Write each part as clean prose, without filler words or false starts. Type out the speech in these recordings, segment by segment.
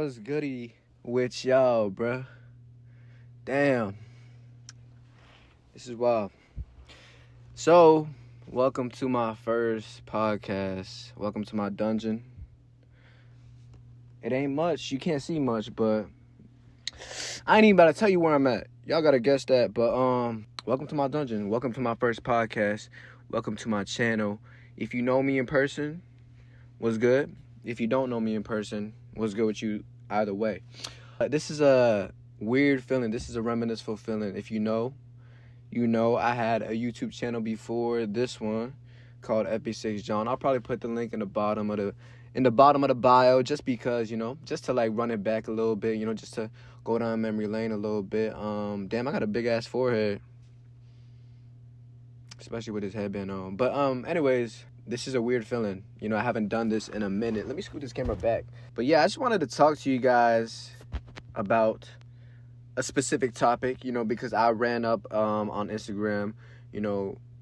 What's goody with y'all, bruh? Damn. This is wild. So, welcome to my first podcast. Welcome to my dungeon. It ain't much. You can't see much, but I ain't even about to tell you where I'm at. Y'all gotta guess that. But welcome to my dungeon. Welcome to my first podcast. Welcome to my channel. If you know me in person, what's good? If you don't know me in person, what's good with you either way? This is a weird feeling. This is a reminiscent feeling. If you know, you know I had a YouTube channel before this one called Epic 6 John. I'll probably put the link in the bottom of the bio just because, just to like run it back a little bit, just to go down memory lane a little bit. Damn, I got a big ass forehead. Especially with his headband on. But anyways, this is a weird feeling. I haven't done this in a minute. Let me scoot this camera back. But yeah, I just wanted to talk to you guys about a specific topic, because I ran up on Instagram,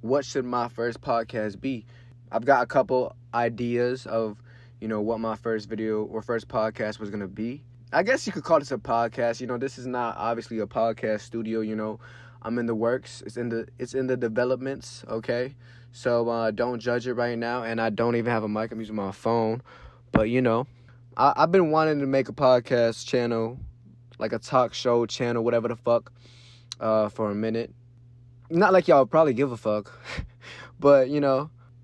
what should my first podcast be? I've got a couple ideas of, what my first video or first podcast was going to be. I guess you could call this a podcast. This is not obviously a podcast studio, I'm in the works. It's in the developments, okay? So don't judge it right now. And I don't even have a mic. I'm using my phone. But, I've been wanting to make a podcast channel, like a talk show channel, whatever the fuck, for a minute. Not like y'all probably give a fuck. But,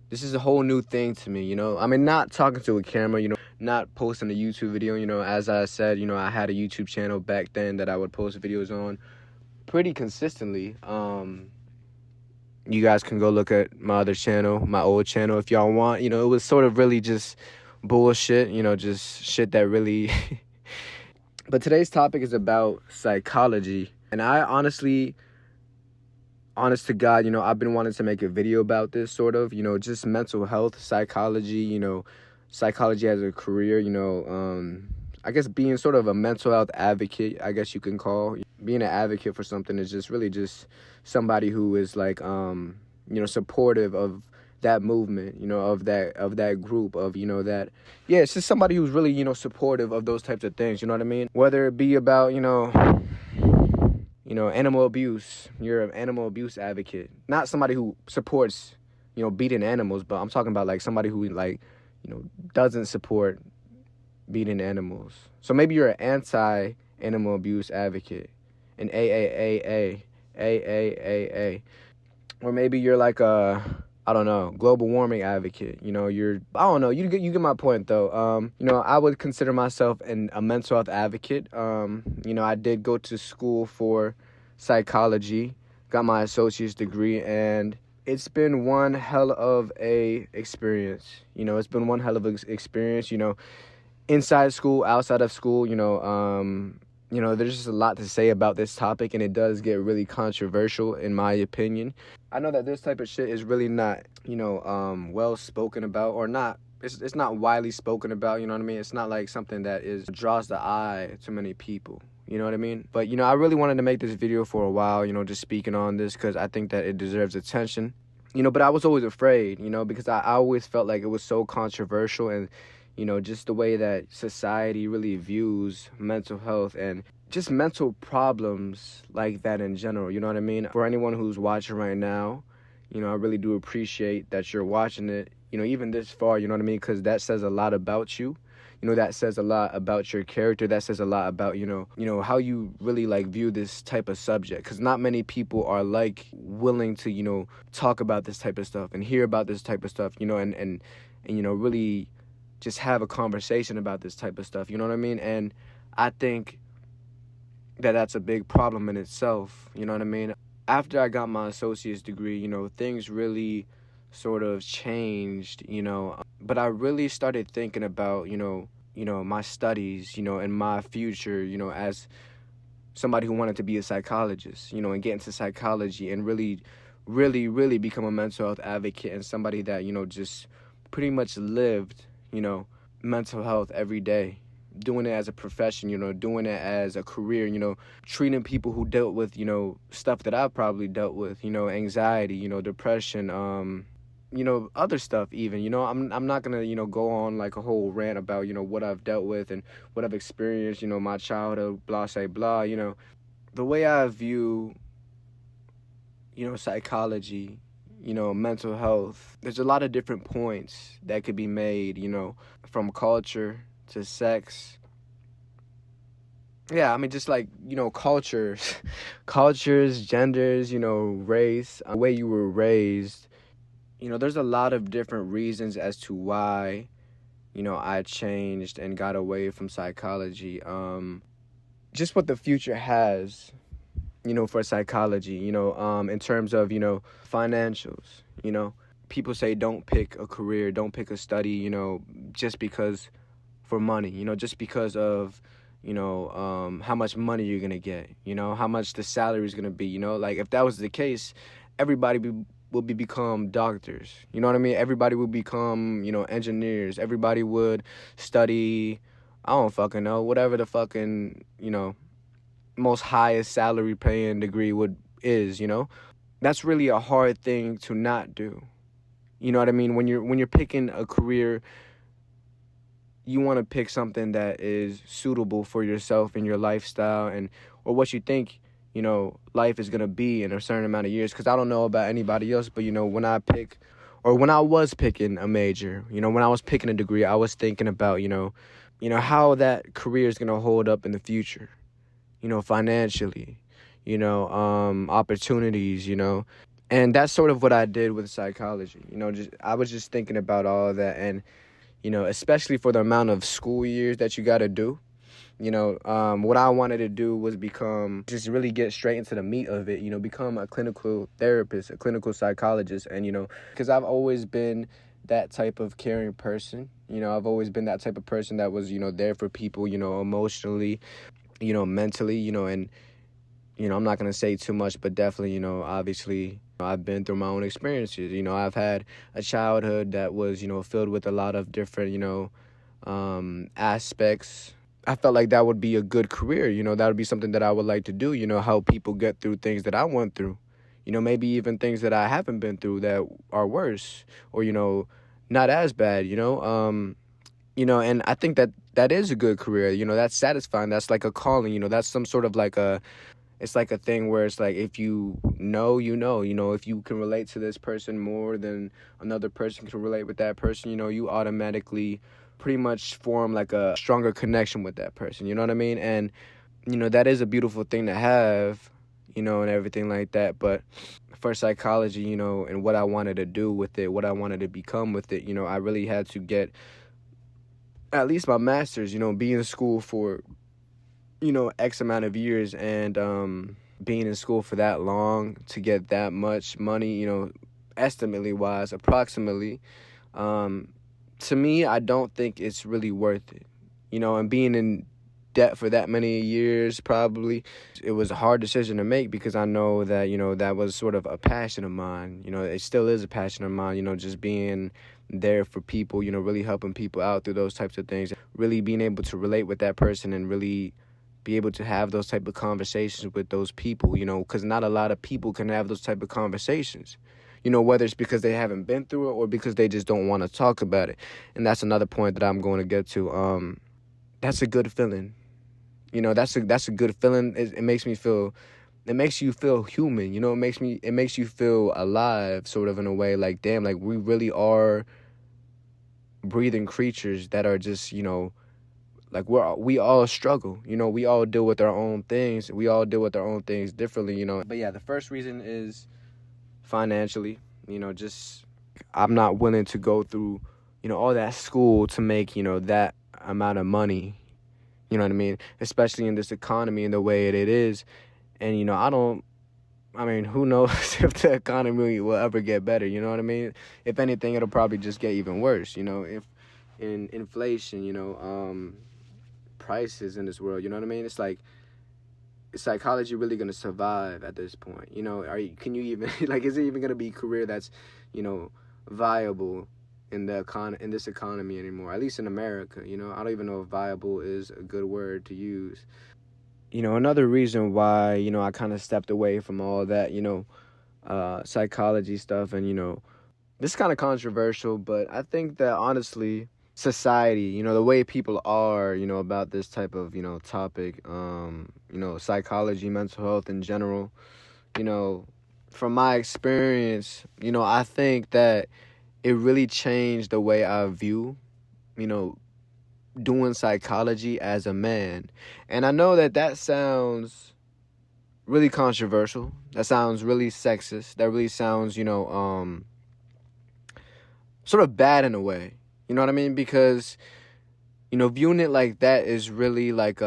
this is a whole new thing to me, I mean, not talking to a camera, not posting a YouTube video, as I said, I had a YouTube channel back then that I would post videos on pretty consistently. You guys can go look at my other channel, my old channel, if y'all want. It was sort of really just bullshit, just shit that really... But today's topic is about psychology. And I honest to God, I've been wanting to make a video about this sort of, just mental health, psychology, psychology as a career, I guess being sort of a mental health advocate, I guess you can call. Being an advocate for something is just really just somebody who is like, supportive of that movement, of that group, of, that. Yeah, it's just somebody who's really, supportive of those types of things, you know what I mean? Whether it be about, animal abuse, you're an animal abuse advocate. Not somebody who supports, beating animals, but I'm talking about like somebody who like, doesn't support beating animals. So maybe you're an anti-animal abuse advocate, an AAAA. Or maybe you're like a, I don't know, global warming advocate. I don't know, you get my point though. I would consider myself a mental health advocate. I did go to school for psychology, got my associate's degree, and it's been one hell of a experience. It's been one hell of an experience, inside school, outside of school, there's just a lot to say about this topic, and it does get really controversial, in my opinion. I know that this type of shit is really not, well spoken about, or not. It's not widely spoken about, you know what I mean? It's not like something that draws the eye to many people, you know what I mean? But, I really wanted to make this video for a while, just speaking on this, because I think that it deserves attention. But I was always afraid, because I always felt like it was so controversial, and just the way that society really views mental health and just mental problems like that in general, you know what I mean? For anyone who's watching right now, I really do appreciate that you're watching it, even this far, you know what I mean? Because that says a lot about you. That says a lot about your character. That says a lot about, how you really like view this type of subject. Because not many people are like willing to, talk about this type of stuff and hear about this type of stuff, and really just have a conversation about this type of stuff, you know what I mean? And I think that that's a big problem in itself, you know what I mean? After I got my associate's degree, things really sort of changed, but I really started thinking about, my studies, and my future, as somebody who wanted to be a psychologist, and get into psychology and really, really, really become a mental health advocate, and somebody that, just pretty much lived, mental health every day, doing it as a profession, doing it as a career, treating people who dealt with, stuff that I've probably dealt with, anxiety, depression, other stuff even. I'm not gonna, go on like a whole rant about, what I've dealt with and what I've experienced, my childhood, blah, say, blah, The way I view, psychology, mental health, there's a lot of different points that could be made, from culture to sex. Yeah, I mean, just like, cultures, cultures, genders, race, the way you were raised. There's a lot of different reasons as to why, I changed and got away from psychology. Just what the future has, for psychology, in terms of, financials, People say don't pick a career, don't pick a study, just because for money, just because of, how much money you're going to get, how much the salary is going to be, like if that was the case, everybody would become doctors, you know what I mean? Everybody would become, engineers. Everybody would study, I don't fucking know, whatever the fucking, most highest salary paying degree is. That's really a hard thing to not do. You know what I mean? When you're picking a career, you want to pick something that is suitable for yourself and your lifestyle or what you think, life is going to be in a certain amount of years. Because I don't know about anybody else, but, when I was picking a major, when I was picking a degree, I was thinking about, how that career is going to hold up in the future, financially, opportunities, And that's sort of what I did with psychology. I was just thinking about all of that. And, especially for the amount of school years that you got to do, what I wanted to do was just really get straight into the meat of it, become a clinical therapist, a clinical psychologist. And, because I've always been that type of caring person, I've always been that type of person that was, there for people, emotionally, mentally, and, I'm not going to say too much, but definitely, obviously I've been through my own experiences. I've had a childhood that was, filled with a lot of different, aspects. I felt like that would be a good career. That would be something that I would like to do, help people get through things that I went through. Maybe even things that I haven't been through that are worse or, not as bad, and I think that is a good career. That's satisfying. That's like a calling, that's some sort of like it's like a thing where it's like if you know, if you can relate to this person more than another person can relate with that person, you automatically pretty much form like a stronger connection with that person, you know what I mean? And, that is a beautiful thing to have, and everything like that. But for psychology, and what I wanted to do with it, what I wanted to become with it, I really had to get at least my master's, be in school for X amount of years and being in school for that long to get that much money, estimately wise, approximately, to me, I don't think it's really worth it, and being in debt for that many years, probably, it was a hard decision to make because I know that, that was sort of a passion of mine, it still is a passion of mine, just being there for people, really helping people out through those types of things, really being able to relate with that person and really be able to have those type of conversations with those people, because not a lot of people can have those type of conversations, whether it's because they haven't been through it or because they just don't want to talk about it. And that's another point that I'm going to get to. That's a good feeling. That's a good feeling. It makes you feel human, it makes you feel alive sort of in a way, like, damn, like we really are breathing creatures that are just, like we all struggle, we all deal with our own things. We all deal with our own things differently, But yeah, the first reason is financially, just I'm not willing to go through, all that school to make, that amount of money, you know what I mean? Especially in this economy and the way it is. And, who knows if the economy will ever get better, you know what I mean? If anything, it'll probably just get even worse, if in inflation, prices in this world, you know what I mean? It's like, is psychology really going to survive at this point? Can you even, like, is it even going to be a career that's, viable in this economy anymore? At least in America, I don't even know if viable is a good word to use. Another reason why, I kind of stepped away from all that, psychology stuff and, this is kind of controversial, but I think that honestly, society, the way people are, about this type of, topic, psychology, mental health in general, you know, from my experience, I think that it really changed the way I view, you know, doing psychology as a man. And I know that that sounds really controversial. That sounds really sexist. That really sounds, sort of bad in a way. You know what I mean? Because, viewing it like that is really like,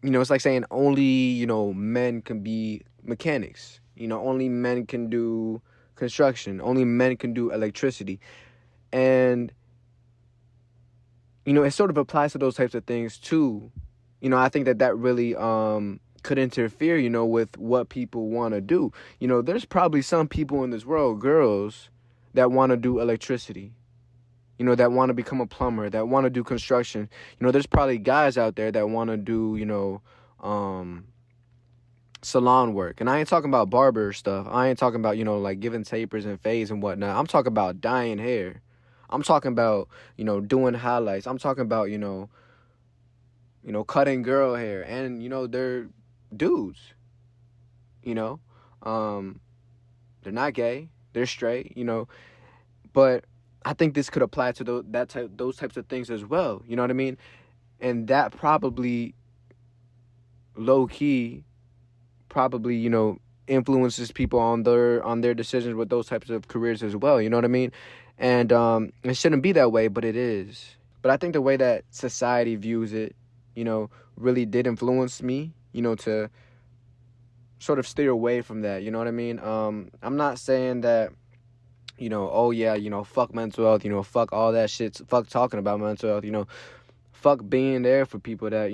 it's like saying only, men can be mechanics. Only men can do construction. Only men can do electricity. And, it sort of applies to those types of things too. I think that that really could interfere, with what people want to do. There's probably some people in this world, girls, that want to do electricity. That want to become a plumber, that want to do construction. There's probably guys out there that want to do, salon work. And I ain't talking about barber stuff. I ain't talking about, like giving tapers and fades and whatnot. I'm talking about dyeing hair. I'm talking about, doing highlights. I'm talking about, cutting girl hair. And, they're dudes, they're not gay. They're straight, But I think this could apply to those types of things as well. You know what I mean? And that probably, low key, influences people on their decisions with those types of careers as well. You know what I mean? And it shouldn't be that way, but it is. But I think the way that society views it, really did influence me, to sort of steer away from that. You know what I mean? I'm not saying that, oh yeah, fuck mental health, fuck all that shit, fuck talking about mental health, fuck being there for people that,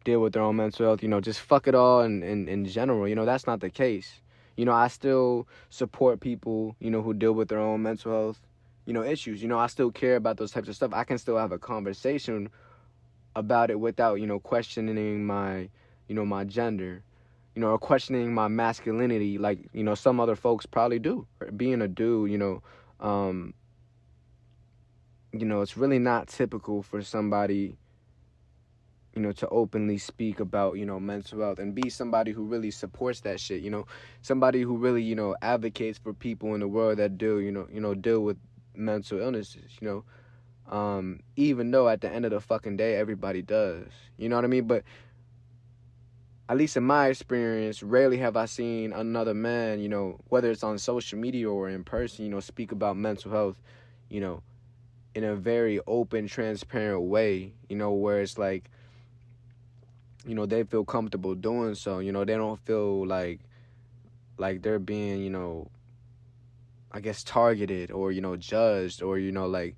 deal with their own mental health, just fuck it all in general. That's not the case. I still support people, who deal with their own mental health, issues. I still care about those types of stuff. I can still have a conversation about it without, questioning my, my gender, or questioning my masculinity like, some other folks probably do. Being a dude, it's really not typical for somebody, to openly speak about, mental health and be somebody who really supports that shit, somebody who really, advocates for people in the world that deal with mental illnesses, even though at the end of the fucking day, everybody does, you know what I mean? But at least in my experience, rarely have I seen another man, whether it's on social media or in person, speak about mental health, in a very open, transparent way, where it's like, they feel comfortable doing so. They don't feel like they're being, I guess targeted or, judged or, like,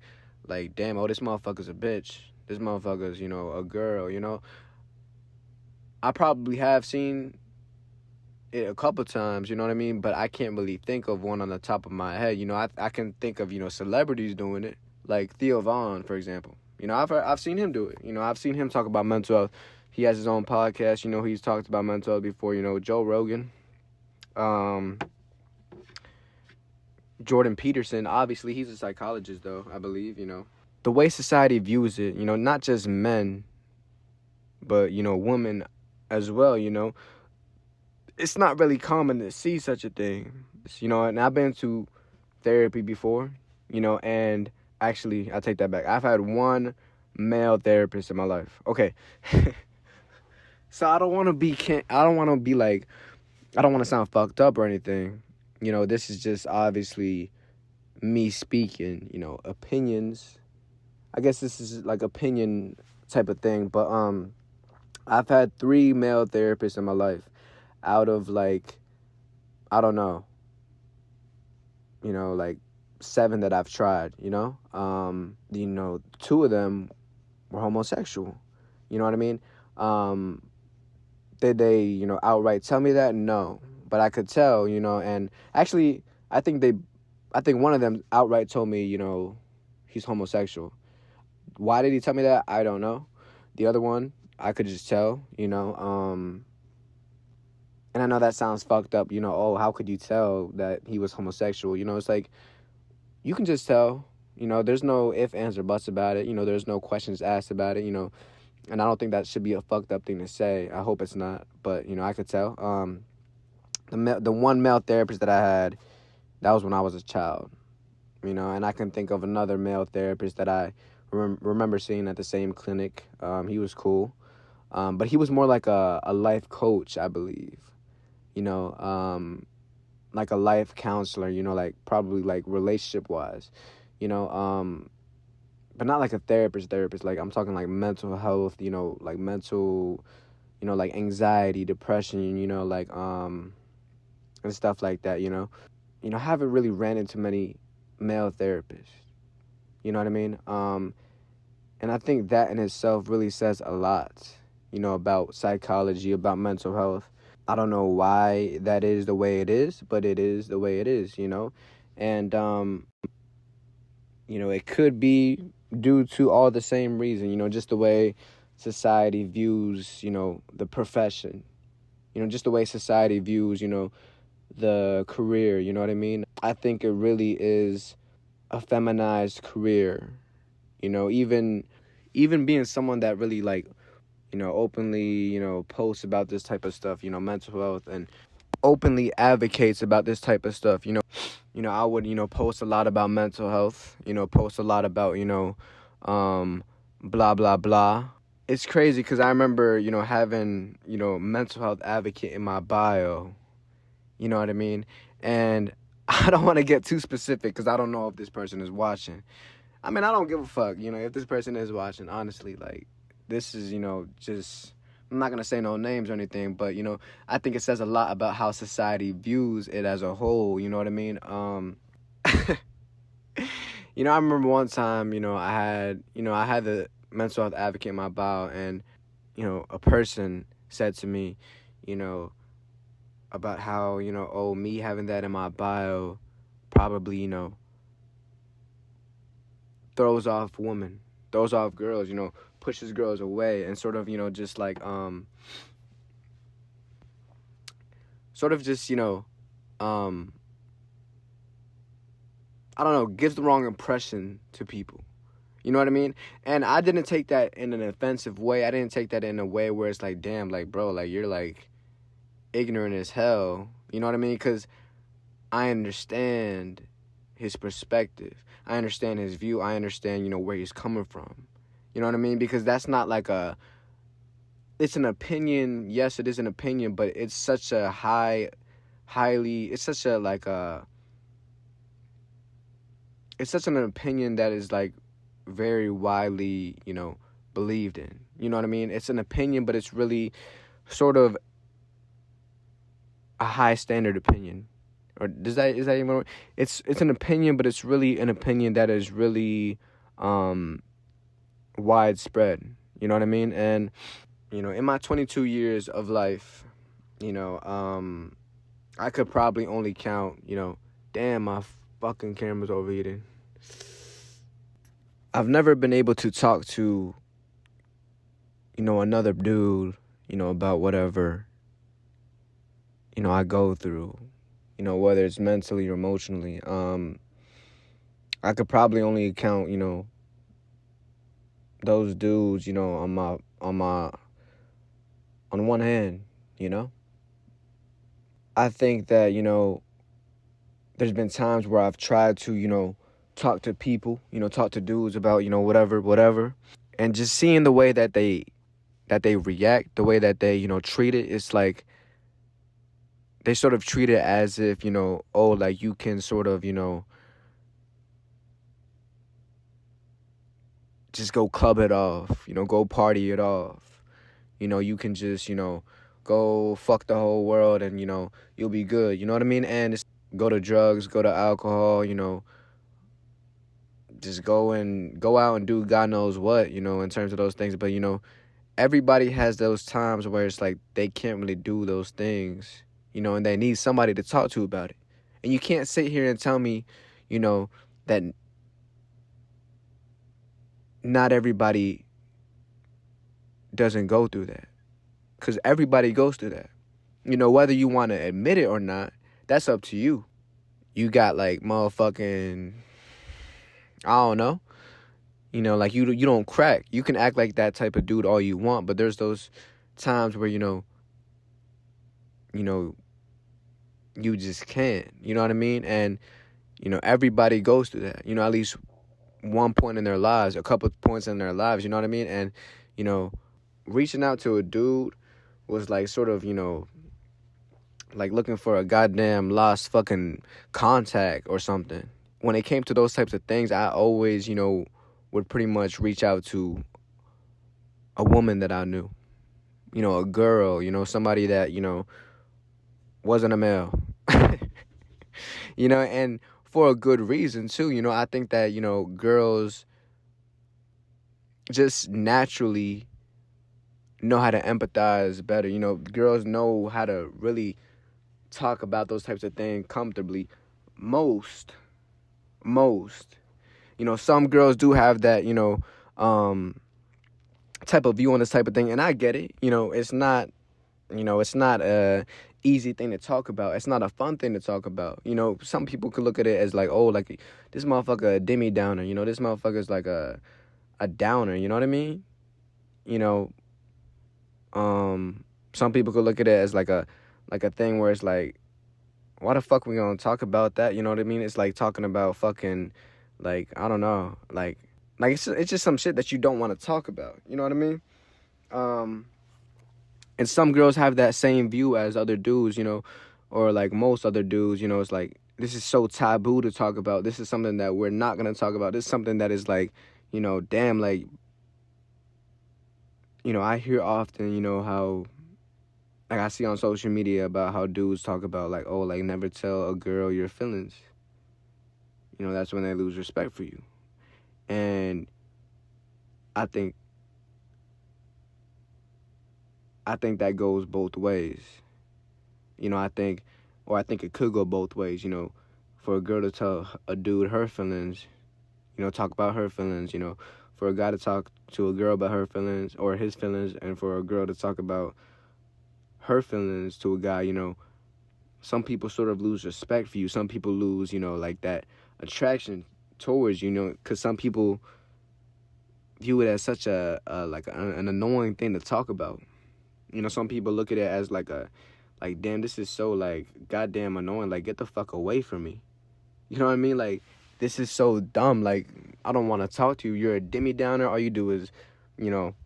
damn, oh, this motherfucker's a bitch. This motherfucker's, a girl, I probably have seen it a couple times, you know what I mean? But I can't really think of one on the top of my head. I can think of, celebrities doing it, like Theo Vaughn, for example. I've seen him do it. I've seen him talk about mental health. He has his own podcast. He's talked about mental health before. Joe Rogan, Jordan Peterson. Obviously, he's a psychologist, though, I believe. The way society views it, not just men, but, women as well, it's not really common to see such a thing, and I've been to therapy before, and actually, I take that back. I've had one male therapist in my life. Okay. So I don't want to sound fucked up or anything. This is just obviously me speaking, opinions. I guess this is like opinion type of thing, but I've had 3 male therapists in my life out of like, I don't know, like 7 that I've tried, 2 of them were homosexual. You know what I mean? Did they, outright tell me that? No. But I could tell, and actually I think one of them outright told me, he's homosexual. Why did he tell me that? I don't know. The other one, I could just tell, And I know that sounds fucked up, oh, how could you tell that he was homosexual? It's like, you can just tell. There's no ifs, ands, or buts about it. There's no questions asked about it, and I don't think that should be a fucked up thing to say. I hope it's not, but, I could tell. The one male therapist that I had, that was when I was a child, and I can think of another male therapist that I remember seeing at the same clinic. He was cool, but he was more like a life coach, I believe, like a life counselor, like probably like relationship wise, you know, but not like a therapist. Like I'm talking like mental health, like mental, like anxiety, depression, and stuff like that, I haven't really ran into many male therapists. You know what I mean? And I think that in itself really says a lot, about psychology, about mental health. I don't know why that is the way it is, but it is the way it is, And, it could be due to all the same reason, just the way society views, the profession, just the way society views, the career, you know what I mean? I think it really is a feminized career, even being someone that really like, openly, posts about this type of stuff, mental health, and openly advocates about this type of stuff, I would, post a lot about mental health, post a lot about, blah, blah, blah. It's crazy because I remember, having, mental health advocate in my bio, you know what I mean? And I don't want to get too specific because I don't know if this person is watching. I mean, I don't give a fuck, if this person is watching, honestly, like, this is, just, I'm not going to say no names or anything, but, I think it says a lot about how society views it as a whole, you know what I mean? I remember one time, I had the mental health advocate in my bio, and, a person said to me, about how, oh, me having that in my bio probably, throws off women, throws off girls, pushes girls away, and sort of, just like, sort of just, I don't know, gives the wrong impression to people. You know what I mean? And I didn't take that in an offensive way. I didn't take that in a way where it's like, damn, like, bro, like, you're, like, ignorant as hell. You know what I mean? Because I understand his perspective. I understand his view. I understand, where he's coming from. You know what I mean? Because that's not like it's an opinion. Yes, it is an opinion, but it's such a it's such a, like, it's such an opinion that is, like, very widely, believed in. You know what I mean? It's an opinion, but it's really sort of a high standard opinion. Or is that even? It's an opinion, but it's really an opinion that is really widespread. You know what I mean? And in my 22 years of life, I could probably only count. Damn, my fucking camera's overheating. I've never been able to talk to, another dude, about whatever, I go through, whether it's mentally or emotionally. I could probably only count, those dudes, on one hand, I think that, there's been times where I've tried to, talk to people, talk to dudes about, whatever. And just seeing the way that they react, the way that they, treat it, it's like they sort of treat it as if, oh, like, you can sort of, just go club it off, go party it off. You can just, go fuck the whole world and, you'll be good. You know what I mean? And it's go to drugs, go to alcohol, just go out and do God knows what, in terms of those things. But, everybody has those times where it's like they can't really do those things, and they need somebody to talk to about it. And you can't sit here and tell me, that not everybody doesn't go through that. Because everybody goes through that. You know, whether you want to admit it or not, that's up to you. You got like motherfucking, I don't know. You know, like you don't crack. You can act like that type of dude all you want, but there's those times where you know, you just can't. You know what I mean? And everybody goes through that. You know, at least one point in their lives, a couple of points in their lives. You know what I mean? And you know, reaching out to a dude was like sort of like looking for a goddamn lost fucking contact or something. When it came to those types of things, I always would pretty much reach out to a woman that I knew. A girl. Somebody that wasn't a male. And for a good reason too. I think that girls just naturally know how to empathize better. Girls know how to really talk about those types of things comfortably. Most. Some girls do have that, type of view on this type of thing, and I get it. It's not a easy thing to talk about. It's not a fun thing to talk about. Some people could look at it as like, oh, like this motherfucker a Demi Downer. This motherfucker's like a downer. You know what I mean? Some people could look at it as like a thing where it's like, why the fuck we gonna talk about that? You know what I mean? It's like talking about fucking, like, I don't know, like it's just some shit that you don't want to talk about. You know what I mean? And some girls have that same view as other dudes, or like most other dudes. It's like, this is so taboo to talk about. This is something that we're not gonna talk about. This is something that is like, damn, like, I hear often, how, like, I see on social media about how dudes talk about, like, oh, like, never tell a girl your feelings. That's when they lose respect for you. And I think that goes both ways. I think it could go both ways, for a girl to tell a dude her feelings, talk about her feelings, for a guy to talk to a girl about her feelings or his feelings, and for a girl to talk about her feelings to a guy. Some people sort of lose respect for you. Some people lose, like that attraction towards you, because some people view it as such an annoying thing to talk about. Some people look at it as like damn, this is so like goddamn annoying. Like, get the fuck away from me. You know what I mean? Like, this is so dumb. Like, I don't want to talk to you. You're a Demi Downer. All you do is,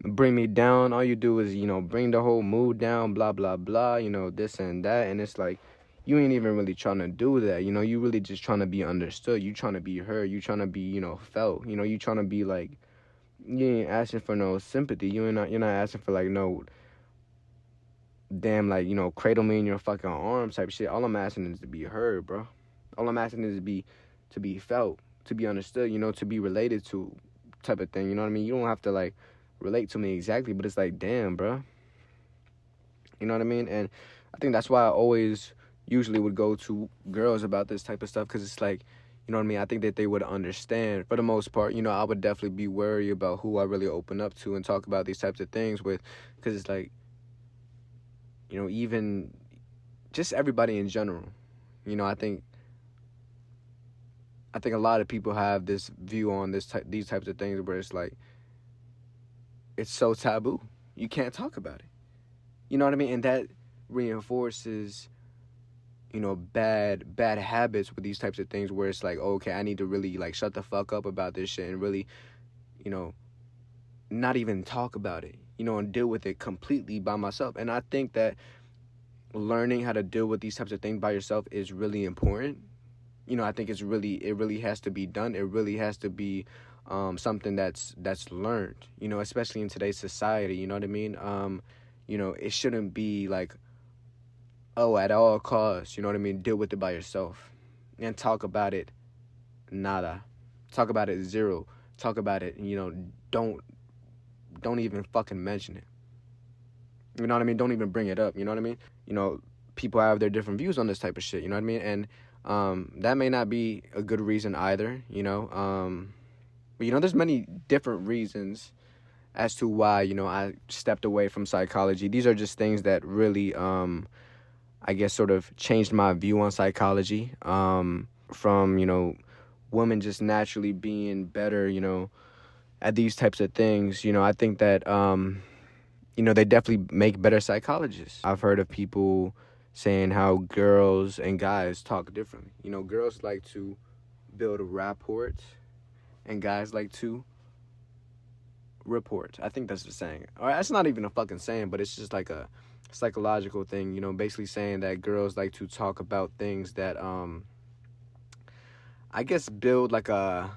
bring me down. All you do is, bring the whole mood down, blah, blah, blah, this and that. And it's like, you ain't even really trying to do that. You really just trying to be understood. You trying to be heard. You trying to be, felt. You trying to be like, you ain't asking for no sympathy. You're not asking for like no damn, like, cradle me in your fucking arms type shit. All I'm asking is to be heard, bro. All I'm asking is to be felt, to be understood, to be related to type of thing. You know what I mean? You don't have to like relate to me exactly, but it's like, damn, bro. You know what I mean? And I think that's why I always usually would go to girls about this type of stuff, because it's like, you know what I mean? I think that they would understand for the most part. I would definitely be worried about who I really open up to and talk about these types of things with, because it's like, even just everybody in general. I think a lot of people have this view on these types of things where it's like, it's so taboo. You can't talk about it. You know what I mean? And that reinforces, bad habits with these types of things where it's like, okay, I need to really like shut the fuck up about this shit and really, not even talk about it, and deal with it completely by myself. And I think that learning how to deal with these types of things by yourself is really important. I think it really has to be done. It really has to be something that's learned, especially in today's society. You know what I mean? It shouldn't be like, oh, at all costs, you know what I mean? Deal with it by yourself and talk about it nada. Talk about it zero. Talk about it, don't even fucking mention it. You know what I mean? Don't even bring it up. You know what I mean? People have their different views on this type of shit. You know what I mean? And that may not be a good reason either. But there's many different reasons as to why I stepped away from psychology. These are just things that really I guess, sort of changed my view on psychology, from, women just naturally being better, at these types of things. I think that, they definitely make better psychologists. I've heard of people saying how girls and guys talk differently. Girls like to build a rapport, and guys like to report. I think that's the saying. Or that's not even a fucking saying, but it's just like a psychological thing, basically saying that girls like to talk about things that, I guess, build like a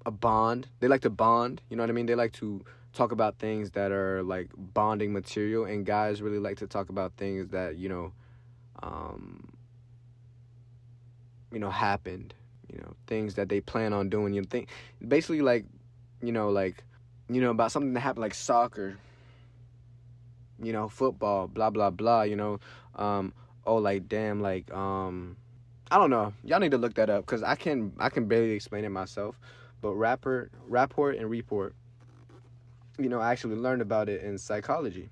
bond. They like to bond, you know what I mean? They like to talk about things that are like bonding material, and guys really like to talk about things that, happened, things that they plan on doing. Think basically like, about something that happened, like soccer, football, blah blah blah, oh, like, damn, like, I don't know. Y'all need to look that up, because I can barely explain it myself. But rapport and report, I actually learned about it in psychology,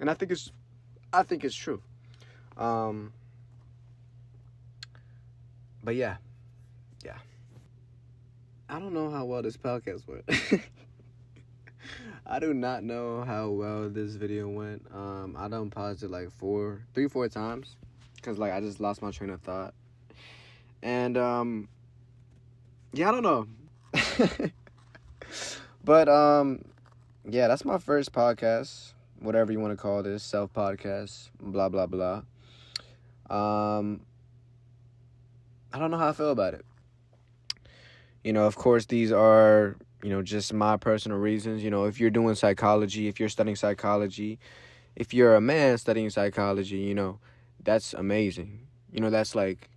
and I think it's true. But yeah. I don't know how well this podcast went. I do not know how well this video went. I done paused it like 4 times, because like I just lost my train of thought. And yeah, I don't know. But yeah, that's my first podcast, whatever you want to call this, self podcast, blah blah blah. I don't know how I feel about it. Of course, these are, just my personal reasons. If you're doing psychology, if you're studying psychology, if you're a man studying psychology, that's amazing. That's like,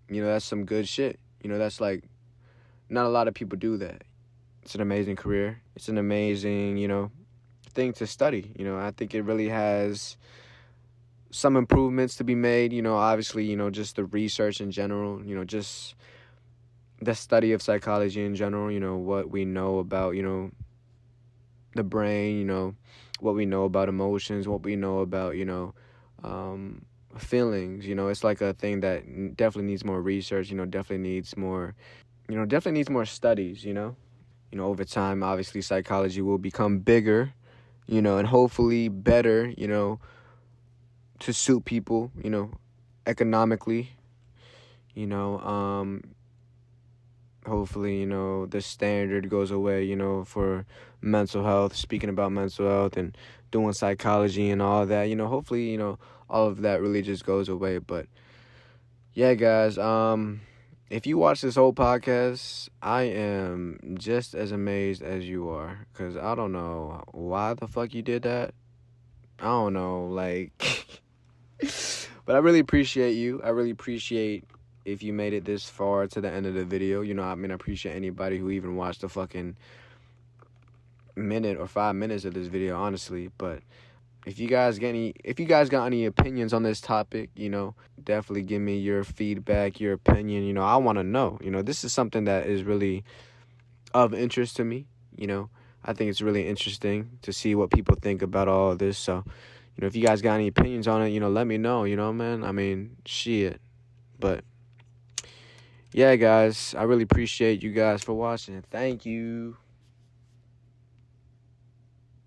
that's some good shit. That's like, not a lot of people do that. It's an amazing career. It's an amazing, thing to study. I think it really has some improvements to be made. Obviously, just the research in general, just the study of psychology in general, what we know about, the brain, what we know about emotions, what we know about, feelings. It's like a thing that definitely needs more research, definitely needs more studies. Over time, obviously, psychology will become bigger, and hopefully better, to suit people, economically, hopefully, the standard goes away, for mental health, speaking about mental health and doing psychology and all that, hopefully, all of that really just goes away. But yeah, guys, if you watch this whole podcast, I am just as amazed as you are, because I don't know why the fuck you did that. I don't know, like, but I really appreciate you. I really appreciate if you made it this far to the end of the video. I appreciate anybody who even watched the fucking minute or 5 minutes of this video, honestly. But if you guys got any opinions on this topic, definitely give me your feedback, your opinion. I want to know. This is something that is really of interest to me. I think it's really interesting to see what people think about all of this. So, if you guys got any opinions on it, let me know, man. Shit. But yeah, guys, I really appreciate you guys for watching. Thank you.